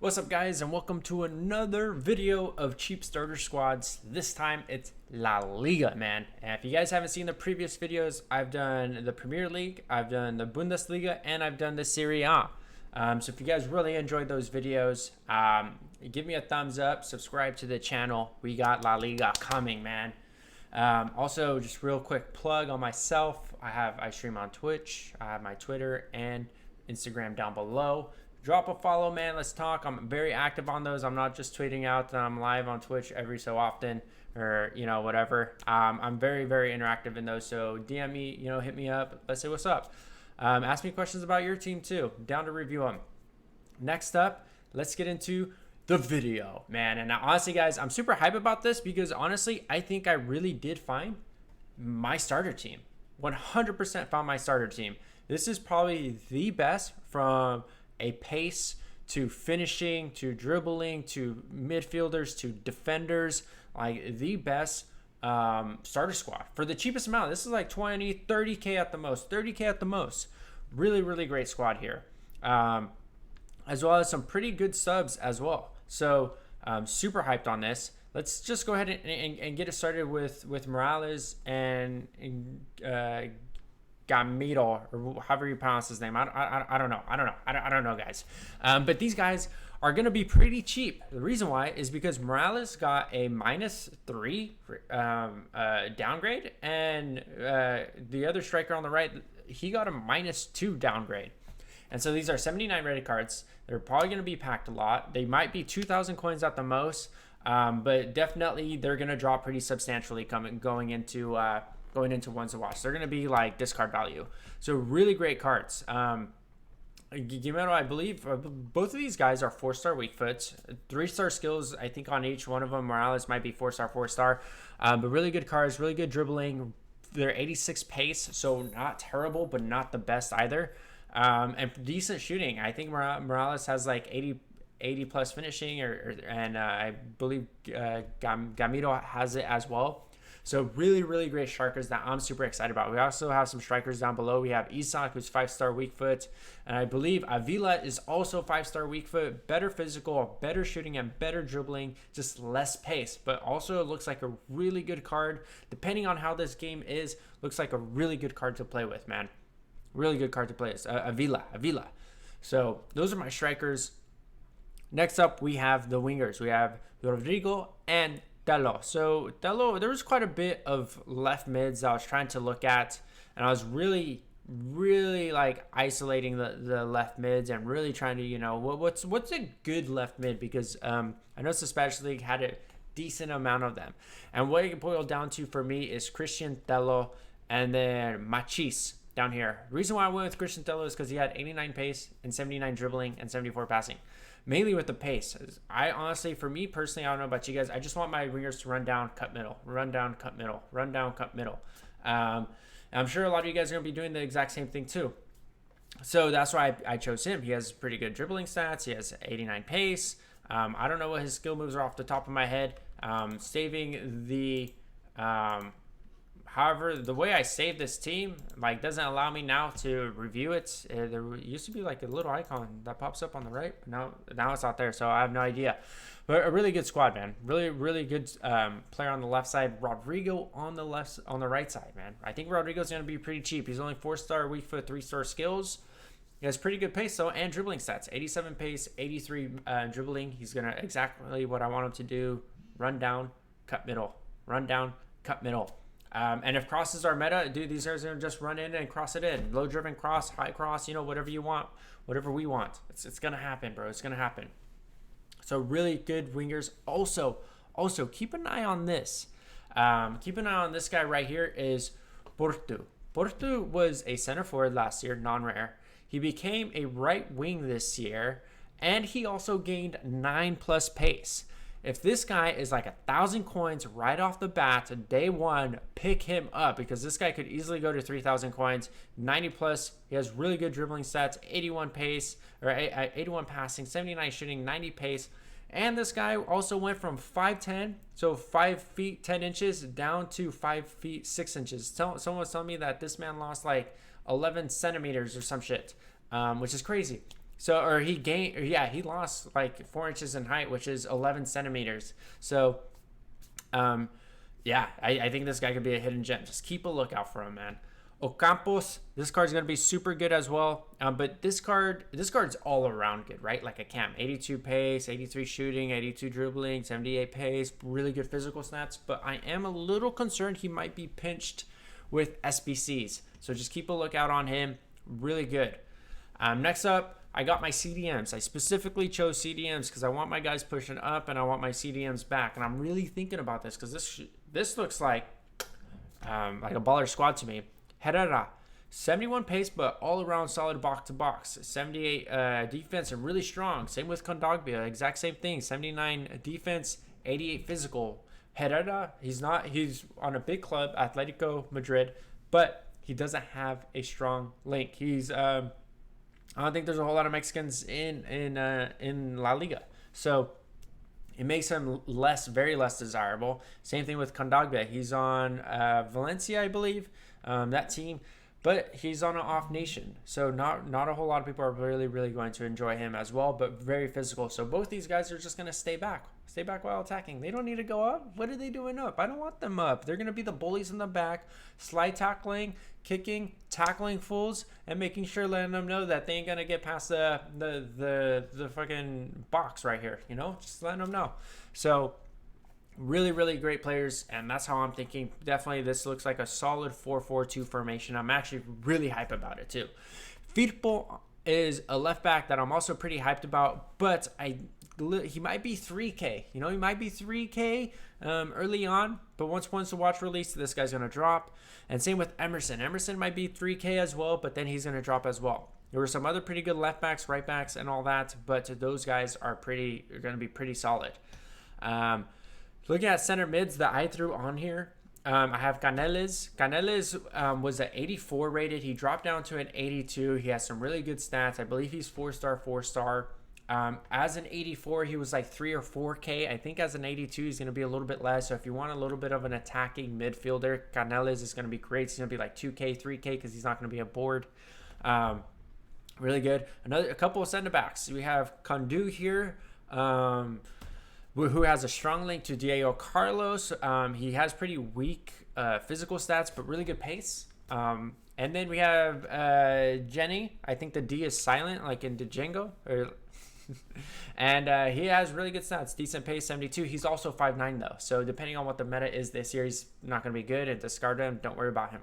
What's up, guys, and welcome to another video of cheap starter squads. This time it's La Liga, man. And if you guys haven't seen the previous videos, I've done the Premier League, I've done the Bundesliga, and I've done the Serie A. So if you guys really enjoyed those videos, give me a thumbs up, subscribe to the channel. We got La Liga coming, man. Also, just real quick plug on myself. I stream on Twitch. I have my Twitter and Instagram down below. Drop a follow, man. Let's talk. I'm very active on those. I'm not just tweeting out that I'm live on Twitch every so often or, whatever. I'm very, very interactive in those. So DM me, hit me up. Let's say what's up. Ask me questions about your team too. Down to review them. Next up, let's get into the video, man. And honestly, guys, I'm super hype about this because honestly, I think I really did find my starter team. 100% found my starter team. This is probably the best from a pace to finishing to dribbling to midfielders to defenders, like the best starter squad for the cheapest amount. This is like 20, 30K at the most, 30K at the most. Really, really great squad here. As well as some pretty good subs as well. So super hyped on this. Let's just go ahead and get it started with Morales and Gamito, or however you pronounce his name. I don't know, guys. But these guys are going to be pretty cheap. The reason why is because Morales got a -3 downgrade, and the other striker on the right, he got a -2 downgrade. And so these are 79 rated cards. They're probably going to be packed a lot. They might be 2,000 coins at the most, but definitely they're going to drop pretty substantially going into ones to watch. They're going to be like discard value. So really great cards. Guimero, I believe both of these guys are 4-star weak foots, 3-star skills, I think on each one of them. Morales might be 4-star, 4-star, but really good cards, really good dribbling. They're 86 pace, so not terrible, but not the best either. And decent shooting. I think Morales has like 80 plus finishing, and I believe Gamito has it as well. So really, really great strikers that I'm super excited about. We also have some strikers down below. We have Isak, who's 5-star weak foot. And I believe Avila is also 5-star weak foot. Better physical, better shooting, and better dribbling. Just less pace. But also it looks like a really good card. Depending on how this game is, looks like a really good card to play with, man. Really good card to play with. Avila. So those are my strikers. Next up, we have the wingers. We have Rodrigo and Tello. So Tello, there was quite a bit of left mids that I was trying to look at, and I was really like isolating the left mids and really trying to what's a good left mid, because I know the Spanish League had a decent amount of them, and what it boiled down to for me is Christian Tello and then Machis down here. The reason why I went with Christian Tello is because he had 89 pace and 79 dribbling and 74 passing. Mainly with the pace. I honestly, for me personally, I don't know about you guys, I just want my wingers to run down, cut middle, run down, cut middle, run down, cut middle. I'm sure a lot of you guys are going to be doing the exact same thing too. So that's why I chose him. He has pretty good dribbling stats. He has 89 pace. I don't know what his skill moves are off the top of my head. Saving the... However, the way I save this team doesn't allow me now to review it. There used to be like a little icon that pops up on the right, but now it's not there, so I have no idea. But a really good squad, man. Really, really good player on the left side. Rodrigo on the right side, man. I think Rodrigo's going to be pretty cheap. He's only 4-star weak foot, 3-star skills. He has pretty good pace though, and dribbling stats. 87 pace, 83 dribbling. He's gonna exactly what I want him to do: run down, cut middle, run down, cut middle. And if crosses are meta, dude, these guys are going to just run in and cross it in. Low driven cross, high cross, whatever you want, whatever we want. It's going to happen, bro. It's going to happen. So really good wingers. Also, keep an eye on this. Keep an eye on this guy right here is Portu. Portu was a center forward last year, non-rare. He became a right wing this year, and he also gained 9+ pace. If this guy is like 1,000 coins right off the bat, day one, pick him up, because this guy could easily go to 3,000 coins, 90+. He has really good dribbling stats, 81 pace, or 81 passing, 79 shooting, 90 pace. And this guy also went from 5'10", so 5 feet 10 inches, down to 5 feet 6 inches. Someone was telling me that this man lost like 11 centimeters or some shit, which is crazy. So, or he gained, yeah, he lost like 4 inches in height, which is 11 centimeters. So, um, yeah, I think this guy could be a hidden gem. Just keep a lookout for him, man. Ocampos, this card's gonna be super good as well. But this card's all around good, right? Like a Cam, 82 pace, 83 shooting, 82 dribbling, 78 pace, really good physical stats. But I am a little concerned he might be pinched with SBCs. So just keep a lookout on him. Really good. Next up, I got my CDMs. I specifically chose CDMs because I want my guys pushing up and I want my CDMs back. And I'm really thinking about this because this looks like a baller squad to me. Herrera, 71 pace, but all around solid box to box. 78 defense and really strong. Same with Kondogbia, exact same thing. 79 defense, 88 physical. Herrera, he's on a big club, Atletico Madrid, but he doesn't have a strong link. I don't think there's a whole lot of Mexicans in La Liga, so it makes him very less desirable. Same thing with Kondogbia. He's on Valencia, I believe, that team, but he's on an off nation, so not a whole lot of people are really going to enjoy him as well. But very physical. So both these guys are just gonna stay back while attacking. They don't need to go up. What are they doing up? I don't want them up. They're gonna be the bullies in the back, slide tackling, kicking, tackling fools, and making sure letting them know that they ain't gonna get past the fucking box right here. Just letting them know. So really great players, and that's how I'm thinking. Definitely this looks like a solid 4-4-2 formation. I'm actually really hyped about it too. Firpo is a left back that I'm also pretty hyped about, but he might be 3K. He might be 3K early on, but once the watch release, this guy's gonna drop. And same with Emerson. Emerson might be 3K as well, but then he's gonna drop as well. There were some other pretty good left backs, right backs, and all that, but those guys are gonna be pretty solid. Looking at center mids that I threw on here, I have Canelis. Canelis was an 84 rated. He dropped down to an 82. He has some really good stats. I believe he's 4-star. As an 84, he was like 3 or 4K. I think as an 82, he's going to be a little bit less. So if you want a little bit of an attacking midfielder, Canelis is going to be great. He's going to be like 2K, 3K because he's not going to be a board. Really good. A couple of center backs. We have Kondu here. Who has a strong link to Diego Carlos. He has pretty weak physical stats, but really good pace. And then we have Jenny. I think the D is silent, like in Django. And he has really good stats. Decent pace, 72. He's also 5'9", though. So depending on what the meta is this year, he's not going to be good. And discard him. Don't worry about him.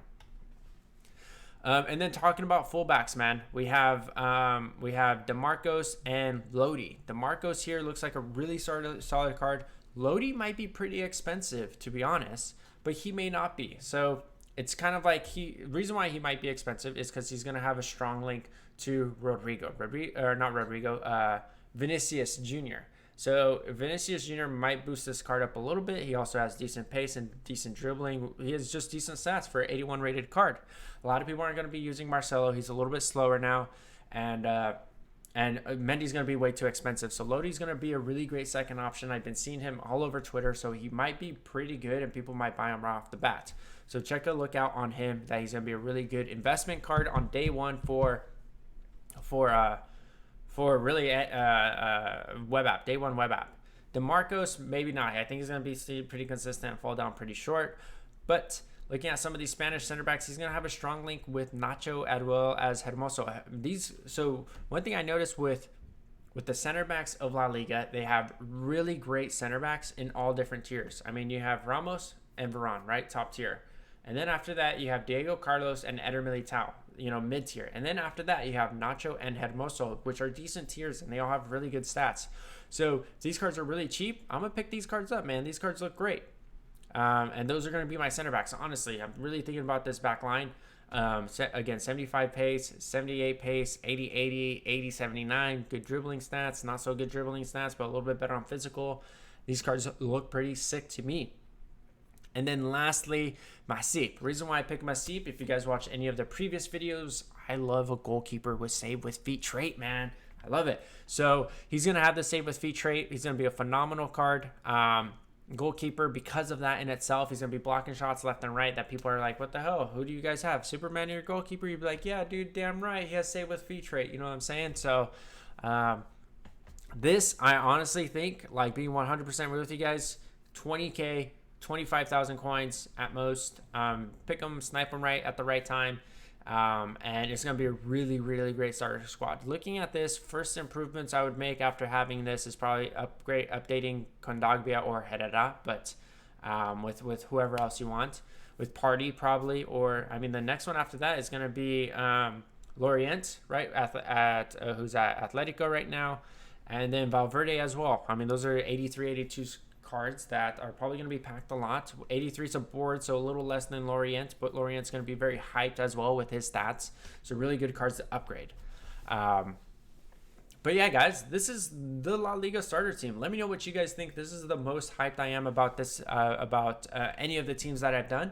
And then talking about fullbacks, man, we have DeMarcos and Lodi. DeMarcos here looks like a really solid card. Lodi might be pretty expensive, to be honest, but he may not be. So it's kind of like reason why he might be expensive is because he's going to have a strong link to Vinicius Jr. So Vinicius Jr. might boost this card up a little bit. He also has decent pace and decent dribbling. He has just decent stats for an 81 rated card. A lot of people aren't going to be using Marcelo. He's a little bit slower now. And Mendy's going to be way too expensive. So Lodi's going to be a really great second option. I've been seeing him all over Twitter. So he might be pretty good and people might buy him right off the bat. So check a look out on him that he's going to be a really good investment card on day one for really web app, day one web app. DeMarcos, maybe not. I think he's going to be pretty consistent and fall down pretty short. But looking at some of these Spanish center backs, he's going to have a strong link with Nacho as well as Hermoso. So one thing I noticed with the center backs of La Liga, they have really great center backs in all different tiers. I mean, you have Ramos and Varane, right? Top tier. And then after that, you have Diego Carlos and Eder Militao, mid tier. And then after that, you have Nacho and Hermoso, which are decent tiers, and they all have really good stats. So these cards are really cheap. I'm going to pick these cards up, man. These cards look great. And those are going to be my center backs. Honestly, I'm really thinking about this back line. Again, 75 pace, 78 pace, 80, 79. Good dribbling stats, not so good dribbling stats, but a little bit better on physical. These cards look pretty sick to me. And then lastly, Masip. Reason why I picked Masip, if you guys watch any of the previous videos, I love a goalkeeper with save with feet trait, man. I love it. So he's going to have the save with feet trait. He's going to be a phenomenal card. Goalkeeper, because of that in itself, he's going to be blocking shots left and right that people are like, what the hell? Who do you guys have? Superman, your goalkeeper? You'd be like, yeah, dude, damn right. He has save with feet trait. You know what I'm saying? So This, I honestly think, like being 100% real with you guys, 20K, 25,000 coins at most. Pick them, snipe them right at the right time. And it's going to be a really, really great starter squad. Looking at this, first improvements I would make after having this is probably updating Kondogbia or Herrera, but with whoever else you want. With Party probably, or I mean the next one after that is going to be Lorient, right, who's at Atletico right now. And then Valverde as well. I mean, those are 83, 82 cards that are probably going to be packed a lot. 83 is a board, so a little less than Lorient, but Lorient's going to be very hyped as well with his stats. So really good cards to upgrade. But yeah, guys, this is the La Liga starter team. Let me know what you guys think. This is the most hyped I am about this, about any of the teams that I've done.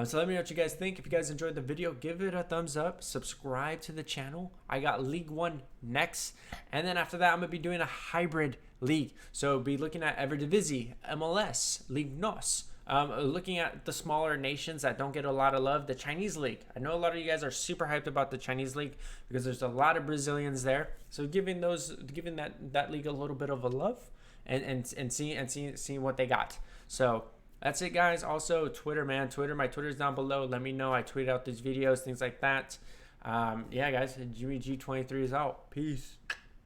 So let me know what you guys think. If you guys enjoyed the video, give it a thumbs up. Subscribe to the channel. I got League 1 next. And then after that, I'm going to be doing a hybrid league. So be looking at Eredivisie, MLS, Ligue NOS. Looking at the smaller nations that don't get a lot of love, the Chinese league. I know a lot of you guys are super hyped about the Chinese league because there's a lot of Brazilians there. So giving that league a little bit of a love and seeing what they got. So that's it, guys. Also, Twitter, man. My Twitter's down below. Let me know. I tweet out these videos, things like that. Yeah, guys. Jimmy G23 is out. Peace.